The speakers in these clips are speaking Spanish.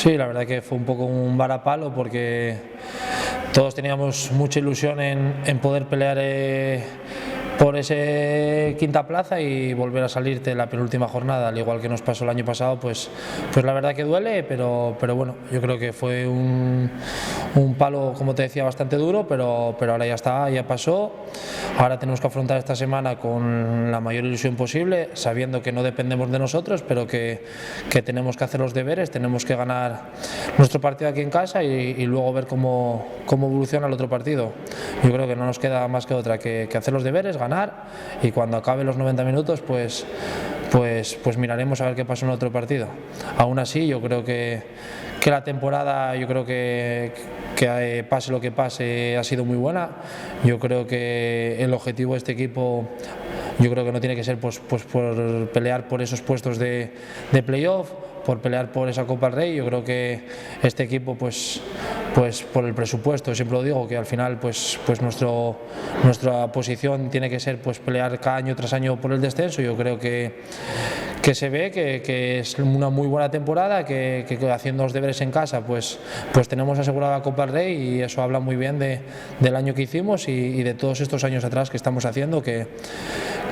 Sí, la verdad que fue un poco un varapalo porque todos teníamos mucha ilusión en poder pelear por esa quinta plaza y volver a salirte en la penúltima jornada, al igual que nos pasó el año pasado, pues la verdad que duele, pero bueno, yo creo que fue un palo, como te decía, bastante duro, pero ahora ya está, ya pasó. Ahora tenemos que afrontar esta semana con la mayor ilusión posible, sabiendo que no dependemos de nosotros, pero que tenemos que hacer los deberes, tenemos que ganar nuestro partido aquí en casa y luego ver cómo evoluciona el otro partido. Yo creo que no nos queda más que otra que hacer los deberes, ganar, y cuando acabe los 90 minutos pues miraremos a ver qué pasa en el otro partido. Aún así, yo creo que la temporada, yo creo que pase lo que pase, ha sido muy buena. Yo creo que el objetivo de este equipo, yo creo que no tiene que ser por pelear por esos puestos de playoff, por pelear por esa Copa del Rey. Yo creo que este equipo pues por el presupuesto, siempre lo digo, que al final pues nuestra posición tiene que ser pues pelear cada año tras año por el descenso. Yo creo que se ve que es una muy buena temporada, que haciendo los deberes en casa pues tenemos asegurada la Copa del Rey, y eso habla muy bien del año que hicimos y de todos estos años atrás que estamos haciendo, que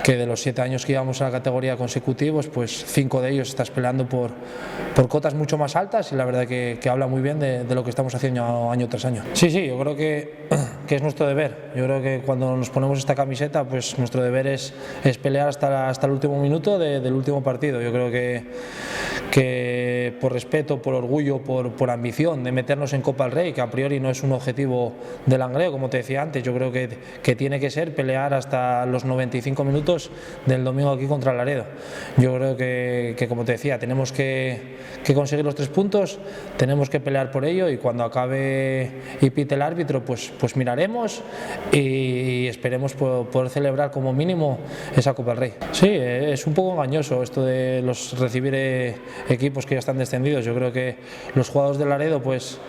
de los 7 años que llevamos a la categoría consecutivos, pues 5 de ellos estás peleando por cotas mucho más altas, y la verdad que habla muy bien de lo que estamos haciendo año tras año. Sí, yo creo que es nuestro deber. Yo creo que cuando nos ponemos esta camiseta, pues nuestro deber es pelear hasta el último minuto del último partido. Yo creo que por respeto, por orgullo, por ambición de meternos en Copa del Rey, que a priori no es un objetivo del Langreo, como te decía antes, yo creo que tiene que ser pelear hasta los 95 minutos del domingo aquí contra el Laredo. Yo creo que como te decía, tenemos que conseguir los 3 puntos, tenemos que pelear por ello, y cuando acabe y pite el árbitro pues miraremos y esperemos poder celebrar como mínimo esa Copa del Rey. Sí, es un poco engañoso esto de recibir equipos que ya están descendidos. Yo creo que los jugadores del Laredo pues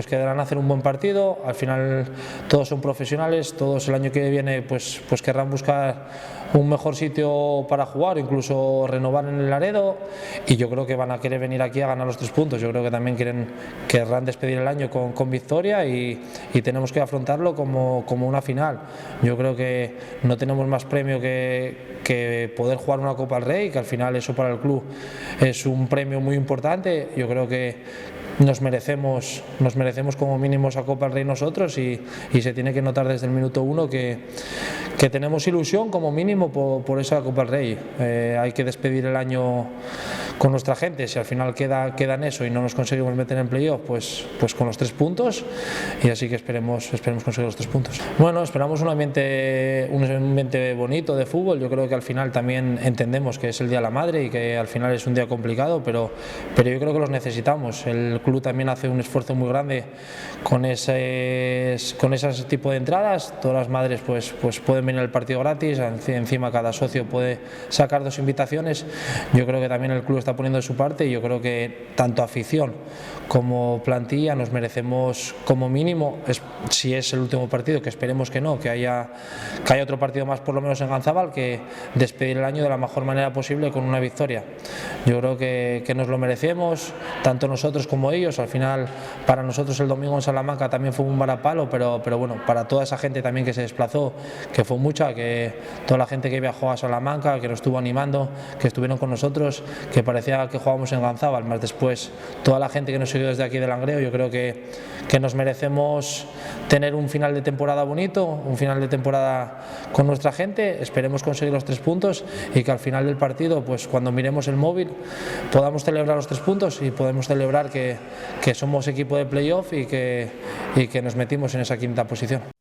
quedarán a hacer un buen partido. Al final todos son profesionales, todos el año que viene pues querrán buscar un mejor sitio para jugar, incluso renovar en el Laredo, y yo creo que van a querer venir aquí a ganar los 3 puntos. Yo creo que también querrán despedir el año con victoria, y tenemos que afrontarlo como una final. Yo creo que no tenemos más premio que poder jugar una Copa del Rey, que al final eso para el club es un premio muy importante. Yo creo que nos merecemos como mínimo esa Copa del Rey nosotros, y se tiene que notar desde el minuto 1 que tenemos ilusión como mínimo por esa Copa del Rey. Hay que despedir el año con nuestra gente. Si al final queda en eso y no nos conseguimos meter en playoff, pues con los 3 puntos, y así que esperemos conseguir los 3 puntos. Bueno, esperamos un ambiente bonito de fútbol. Yo creo que al final también entendemos que es el Día de la Madre y que al final es un día complicado, pero yo creo que los necesitamos. El club también hace un esfuerzo muy grande con ese tipo de entradas. Todas las madres pues pueden venir al partido gratis, encima cada socio puede sacar 2 invitaciones. Yo creo que también el club está poniendo de su parte, y yo creo que tanto afición como plantilla nos merecemos como mínimo, si es el último partido, que esperemos que no, que haya otro partido más por lo menos en Ganzábal, que despedir el año de la mejor manera posible con una victoria. Yo creo que nos lo merecemos, tanto nosotros como ellos. Al final para nosotros el domingo en Salamanca también fue un varapalo, pero bueno, para toda esa gente también que se desplazó, que fue mucha, que toda la gente que viajó a Salamanca, que nos estuvo animando, que estuvieron con nosotros, que parecía que jugábamos en Ganzábal, más después toda la gente que nos siguió desde aquí de Langreo. Yo creo que nos merecemos tener un final de temporada bonito, un final de temporada con nuestra gente. Esperemos conseguir los 3 puntos, y que al final del partido, pues cuando miremos el móvil, podamos celebrar los 3 puntos y podemos celebrar que somos equipo de playoff y que nos metimos en esa quinta posición.